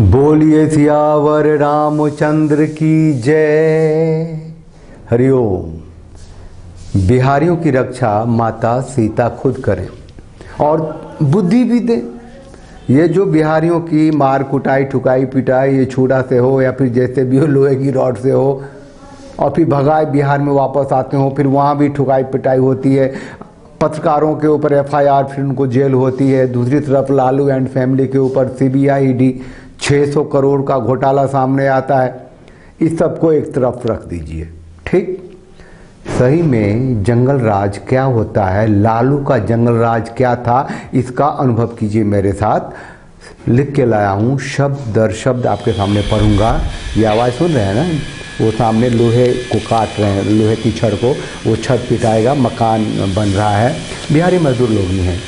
बोलिए सियावर रामचंद्र की जय। हरिओम। बिहारियों की रक्षा माता सीता खुद करें और बुद्धि भी दे। ये जो बिहारियों की मार कुटाई ठुकाई पिटाई ये छुरा से हो या फिर जैसे भी हो लोहे की रॉड से हो और फिर भगाए बिहार में वापस आते हो, फिर वहाँ भी ठुकाई पिटाई होती है, पत्रकारों के ऊपर एफआईआर, फिर उनको जेल होती है। दूसरी तरफ लालू एंड फैमिली के ऊपर सीबीआई ईडी 600 करोड़ का घोटाला सामने आता है। इस सब को एक तरफ रख दीजिए, ठीक। सही में जंगल राज क्या होता है, लालू का जंगल राज क्या था, इसका अनुभव कीजिए मेरे साथ। लिख के लाया हूँ, शब्द दर शब्द आपके सामने पढ़ूंगा। ये आवाज़ सुन रहे हैं ना, वो सामने लोहे को काट रहे हैं, लोहे की छड़ को, वो छत पिटाएगा, मकान बन रहा है। बिहारी मजदूर लोग नहीं हैं,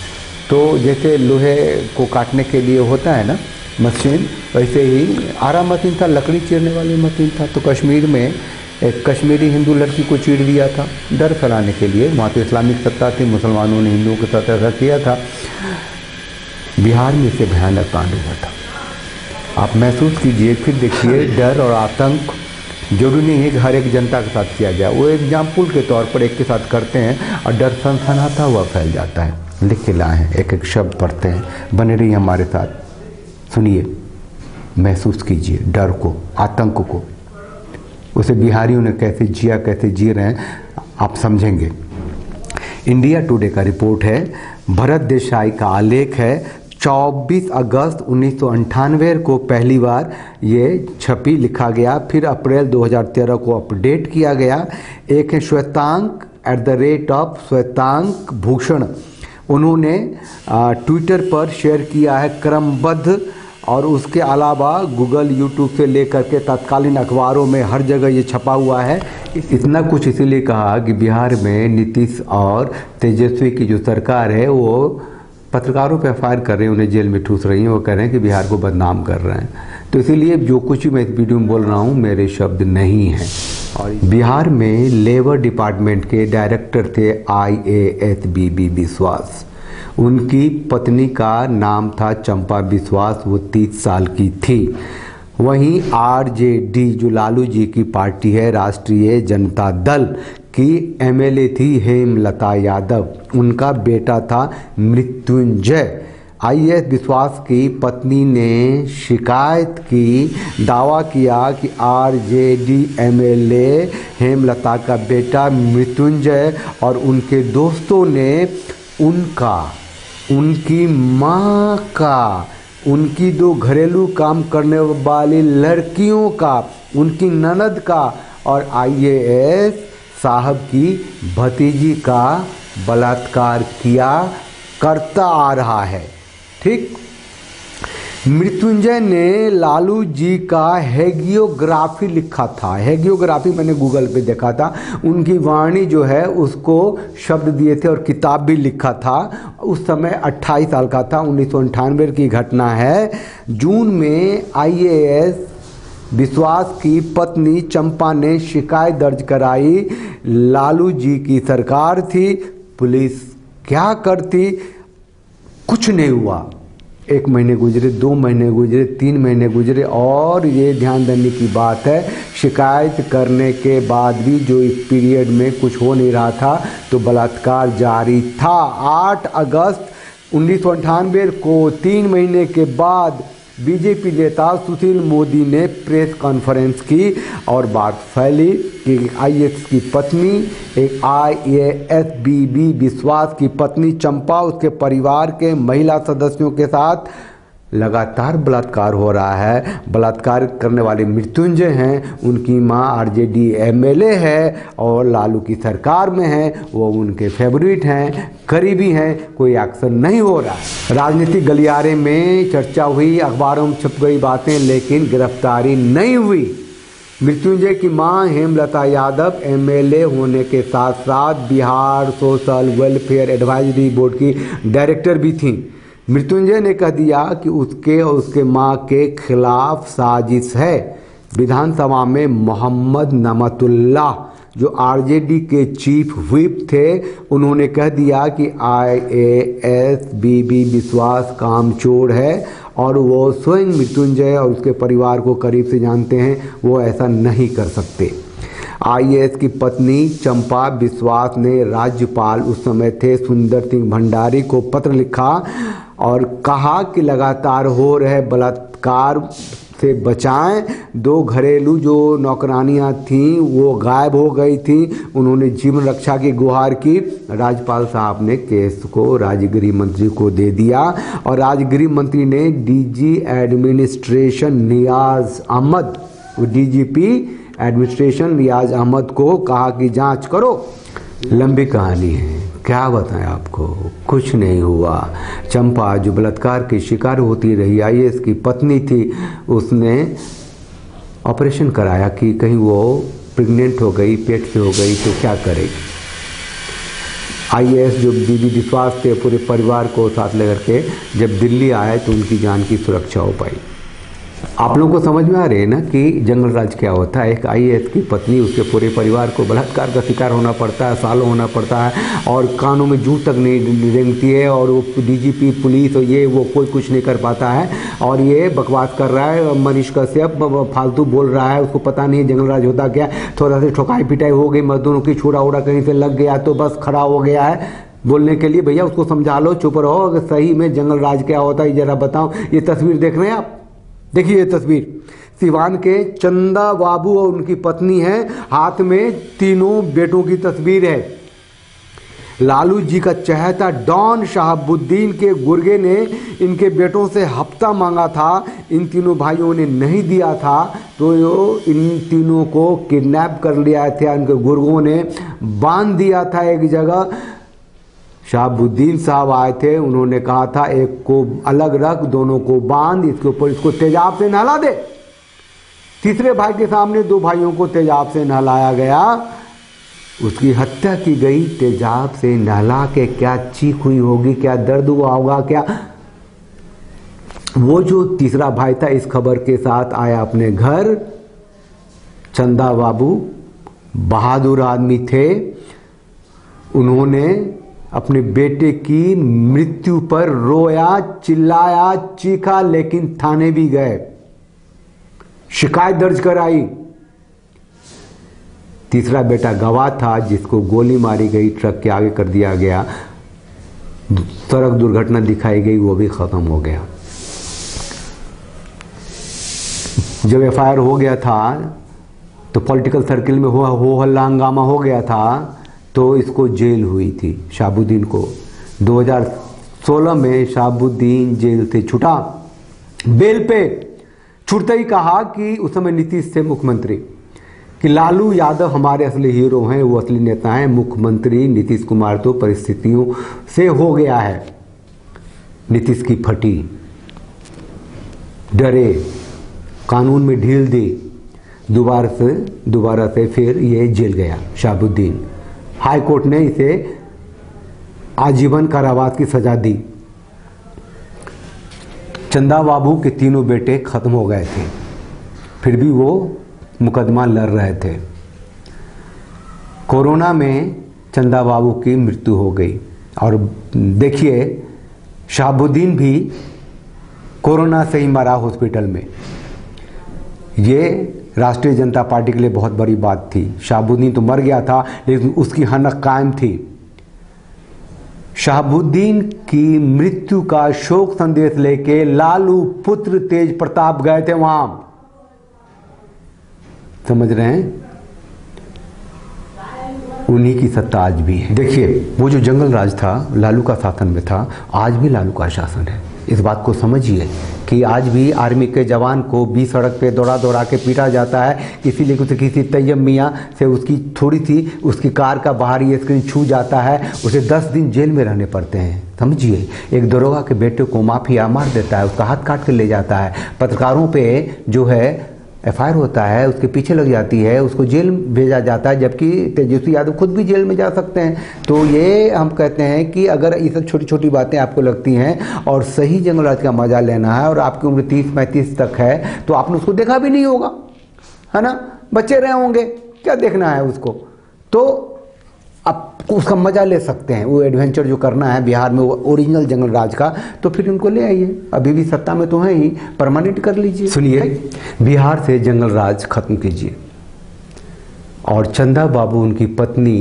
तो जैसे लोहे को काटने के लिए होता है ना मशीन, वैसे ही आरा मशीन था, लकड़ी चीरने वाली मशीन था। तो कश्मीर में एक कश्मीरी हिंदू लड़की को चीर दिया था डर फैलाने के लिए। वहाँ तो इस्लामिक सत्ता थी, मुसलमानों ने हिंदुओं के साथ ऐसा किया था। बिहार में इसे भयानक कांड हुआ था। आप महसूस कीजिए, फिर देखिए डर और आतंक जरूरी नहीं है कि हर एक जनता के साथ किया जाए। वो एग्जाम्पल के तौर पर एक के साथ करते हैं और डर सनसनाता हुआ फैल जाता है। लिख के लाए हैं, एक एक शब्द पढ़ते हैं। बने रहिए हमारे साथ, सुनिए, महसूस कीजिए डर को, आतंक को। उसे बिहारियों ने कैसे जिया, कैसे जी रहे हैं, आप समझेंगे। इंडिया टुडे का रिपोर्ट है, भरत देसाई का आलेख है। 24 अगस्त 1998 को पहली बार ये छपी, लिखा गया, फिर अप्रैल 2013 को अपडेट किया गया। एक है श्वेतांक @श्वेतांक भूषण, उन्होंने ट्विटर पर शेयर किया है क्रमबद्ध, और उसके अलावा गूगल, यूट्यूब से लेकर के तत्कालीन अखबारों में हर जगह ये छपा हुआ है। इतना कुछ इसीलिए कहा कि बिहार में नीतीश और तेजस्वी की जो सरकार है वो पत्रकारों पर फायर कर रहे हैं, उन्हें जेल में ठूस रही हैं। वो कह रहे हैं कि बिहार को बदनाम कर रहे हैं। तो इसीलिए जो कुछ भी मैं इस वीडियो में बोल रहा हूँ मेरे शब्द नहीं हैं। और बिहार में लेबर डिपार्टमेंट के डायरेक्टर थे IAS BB विश्वास। उनकी पत्नी का नाम था चंपा विश्वास, वो 30 साल की थी। वहीं RJD जो लालू जी की पार्टी है, राष्ट्रीय जनता दल की MLA थी हेमलता यादव, उनका बेटा था मृत्युंजय। IAS विश्वास की पत्नी ने शिकायत की, दावा किया कि RJD MLA हेमलता का बेटा मृत्युंजय और उनके दोस्तों ने उनकी माँ का, उनकी 2 घरेलू काम करने वाली लड़कियों का, उनकी ननद का और IAS साहब की भतीजी का बलात्कार करता आ रहा है, ठीक। मृत्युंजय ने लालू जी का हेगियोग्राफी लिखा था। हेगियोग्राफी मैंने गूगल पे देखा था। उनकी वाणी जो है उसको शब्द दिए थे और किताब भी लिखा था। उस समय 28 साल का था। 1998 की घटना है। जून में IAS विश्वास की पत्नी चंपा ने शिकायत दर्ज कराई। लालू जी की सरकार थी, पुलिस क्या करती, कुछ नहीं हुआ। 1 महीने गुजरे, 2 महीने गुजरे, 3 महीने गुजरे, और ये ध्यान देने की बात है, शिकायत करने के बाद भी जो इस पीरियड में कुछ हो नहीं रहा था तो बलात्कार जारी था। 8 अगस्त 1998 को, 3 महीने के बाद, बीजेपी नेता सुशील मोदी ने प्रेस कॉन्फ्रेंस की और बात फैली कि IAS की पत्नी, एक IAS BB विश्वास की पत्नी चंपा, उसके परिवार के महिला सदस्यों के साथ लगातार बलात्कार हो रहा है। बलात्कार करने वाले मृत्युंजय हैं, उनकी मां RJD MLA है और लालू की सरकार में है, वो उनके फेवरेट हैं, करीबी हैं। कोई एक्शन नहीं हो रहा है। राजनीतिक गलियारे में चर्चा हुई, अखबारों में छप गई बातें, लेकिन गिरफ्तारी नहीं हुई। मृत्युंजय की मां हेमलता यादव MLA होने के साथ साथ Bihar social welfare advisory board की डायरेक्टर भी थीं। मृत्युंजय ने कह दिया कि उसके और उसके मां के खिलाफ साजिश है। विधानसभा में मोहम्मद नमतुल्लाह जो RJD के चीफ व्हिप थे, उन्होंने कह दिया कि IAS BB विश्वास कामचोर है और वो स्वयं मृत्युंजय और उसके परिवार को करीब से जानते हैं, वो ऐसा नहीं कर सकते। आईएएस की पत्नी चंपा बिस्वास ने राज्यपाल उस समय थे सुंदर सिंह भंडारी को पत्र लिखा और कहा कि लगातार हो रहे बलात्कार से बचाएं। 2 घरेलू जो नौकरानियां थीं वो गायब हो गई थीं। उन्होंने जीवन रक्षा की गुहार की। राज्यपाल साहब ने केस को राज्य गृह मंत्री को दे दिया और राज्य गृह मंत्री ने डीजी एडमिनिस्ट्रेशन नियाज अहमद, डीजीपी एडमिनिस्ट्रेशन रियाज अहमद को कहा कि जांच करो। लंबी कहानी है, क्या बताएं आपको, कुछ नहीं हुआ। चंपा जो बलात्कार की शिकार होती रही, आईएएस की पत्नी थी, उसने ऑपरेशन कराया कि कहीं वो प्रेग्नेंट हो गई, पेट से हो गई तो क्या करेगी। आईएएस जो दीदी विश्वास थे पूरे परिवार को साथ लेकर के जब दिल्ली आए तो उनकी जान की सुरक्षा हो पाई। आप लोगों को समझ में आ रही है ना कि जंगल राज क्या होता है। एक आईएएस की पत्नी, उसके पूरे परिवार को बलात्कार का शिकार होना पड़ता है, सालों होना पड़ता है और कानों में जूं तक नहीं रेंगती है और वो डीजीपी पुलिस और ये वो कोई कुछ नहीं कर पाता है और ये बकवास कर रहा है। मनीष कश्यप फालतू बोल रहा है, उसको पता नहीं जंगल राज होता क्या। थोड़ा सा ठोकाई पिटाई हो गई, मजदूरों की छुरा उड़ा कहीं से लग गया तो बस खड़ा हो गया है बोलने के लिए। भैया उसको समझा लो, चुप रहो। अगर सही में जंगल राज क्या होता है जरा बताओ। ये तस्वीर देख रहे हैं आप, देखिए ये तस्वीर सिवान के चंदा बाबू और उनकी पत्नी है, हाथ में तीनों बेटों की तस्वीर है। लालू जी का चहेता डॉन शहाबुद्दीन के गुर्गे ने इनके बेटों से हफ्ता मांगा था, इन तीनों भाइयों ने नहीं दिया था तो इन तीनों को किडनैप कर लिया था। इनके गुर्गों ने बांध दिया था एक जगह। शहाबुद्दीन साहब आए थे, उन्होंने कहा था एक को अलग रख, दोनों को बांध, इसके ऊपर इसको तेजाब से नहला दे। तीसरे भाई के सामने 2 भाइयों को तेजाब से नहलाया गया, उसकी हत्या की गई। तेजाब से नहला के क्या चीख हुई होगी, क्या दर्द हुआ होगा, क्या। वो जो तीसरा भाई था इस खबर के साथ आया अपने घर। चंदा बाबू बहादुर आदमी थे, उन्होंने अपने बेटे की मृत्यु पर रोया, चिल्लाया, चीखा, लेकिन थाने भी गए, शिकायत दर्ज कराई। तीसरा बेटा गवाह था जिसको गोली मारी गई, ट्रक के आगे कर दिया गया, सड़क दुर्घटना दिखाई गई, वो भी खत्म हो गया। जब एफआईआर हो गया था तो पॉलिटिकल सर्किल में हो हल्ला हंगामा हो गया था तो इसको जेल हुई थी शहाबुद्दीन को। 2016 में शहाबुद्दीन जेल से छूटा, बेल पे छूटते ही कहा कि उस समय नीतीश थे मुख्यमंत्री कि लालू यादव हमारे असली हीरो हैं, वो असली नेता हैं। मुख्यमंत्री नीतीश कुमार तो परिस्थितियों से हो गया है, नीतीश की फटी, डरे, कानून में ढील दी, दोबारा से फिर ये जेल गया शहाबुद्दीन। हाई कोर्ट ने इसे आजीवन कारावास की सजा दी। चंदा बाबू के तीनों बेटे खत्म हो गए थे, फिर भी वो मुकदमा लड़ रहे थे। कोरोना में चंदा बाबू की मृत्यु हो गई और देखिए शहाबुद्दीन भी कोरोना से ही मरा हॉस्पिटल में। ये राष्ट्रीय जनता पार्टी के लिए बहुत बड़ी बात थी। शहाबुद्दीन तो मर गया था लेकिन उसकी हनक कायम थी। शहाबुद्दीन की मृत्यु का शोक संदेश लेके लालू पुत्र तेज प्रताप गए थे वहां, समझ रहे हैं। उन्हीं की सत्ता आज भी है। देखिए वो जो जंगल राज था लालू का शासन में था, आज भी लालू का शासन है। इस बात को समझिए कि आज भी आर्मी के जवान को 20 सड़क पे दौड़ा दौड़ा के पीटा जाता है, इसीलिए किसी तैयब मियाँ से उसकी थोड़ी सी उसकी कार का बाहरी स्क्रीन छू जाता है, उसे 10 दिन जेल में रहने पड़ते हैं। समझिए, एक दरोगा के बेटे को माफिया मार देता है, उसका हाथ काट कर ले जाता है, पत्रकारों पे जो है एफआईआर होता है, उसके पीछे लग जाती है, उसको जेल भेजा जाता है, जबकि तेजस्वी यादव खुद भी जेल में जा सकते हैं। तो ये हम कहते हैं कि अगर ये सब छोटी छोटी बातें आपको लगती हैं और सही जंगल राज का मजा लेना है और आपकी उम्र 30-35 तक है तो आपने उसको देखा भी नहीं होगा, है ना, बच्चे रहे होंगे, क्या देखना है उसको। तो आप उसका मजा ले सकते हैं, वो एडवेंचर जो करना है बिहार में, वो ओरिजिनल जंगल राज का, तो फिर उनको ले आइए। अभी भी सत्ता में तो है ही, परमानेंट कर लीजिए। सुनिए, बिहार से जंगल राज खत्म कीजिए और चंदा बाबू उनकी पत्नी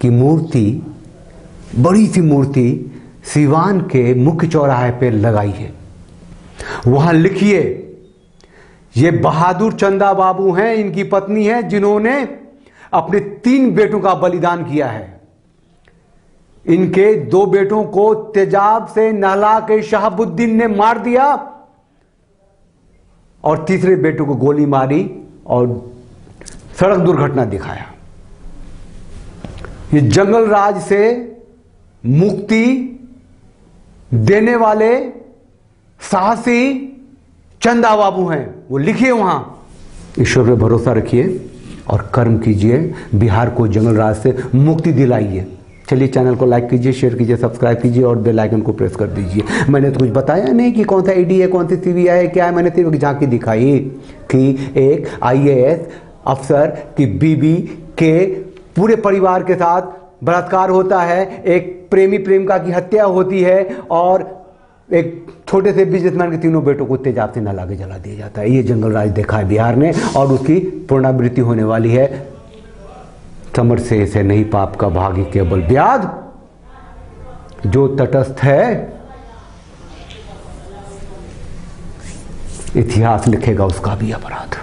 की मूर्ति, बड़ी सी मूर्ति सिवान के मुख्य चौराहे पे लगाई है। वहां लिखिए, ये बहादुर चंदा बाबू हैं, इनकी पत्नी है, जिन्होंने अपने 3 बेटों का बलिदान किया है। इनके 2 बेटों को तेजाब से नहला के शहाबुद्दीन ने मार दिया और तीसरे बेटों को गोली मारी और सड़क दुर्घटना दिखाया। ये जंगल राज से मुक्ति देने वाले साहसी चंदा बाबू हैं। वो लिखिए वहां, ईश्वर पे भरोसा रखिए और कर्म कीजिए, बिहार को जंगल राज से मुक्ति दिलाइए। चलिए, चैनल को लाइक कीजिए, शेयर कीजिए, सब्सक्राइब कीजिए और बेल आइकन को प्रेस कर दीजिए। मैंने तो कुछ बताया नहीं कि कौन सा ईडी है, कौन सी सीबीआई है, क्या है। मैंने सिर्फ झांकी दिखाई कि एक आईएएस अफसर की बीवी के पूरे परिवार के साथ बलात्कार होता है, एक प्रेमी प्रेमिका की हत्या होती है और एक छोटे से बिजनेसमैन के 3 बेटों को तेजाब से न लाके जला दिया जाता है। ये जंगल राज देखा है बिहार ने और उसकी पुनरावृत्ति होने वाली है। समर से नहीं पाप का भागी केवल व्याध, जो तटस्थ है इतिहास लिखेगा उसका भी अपराध।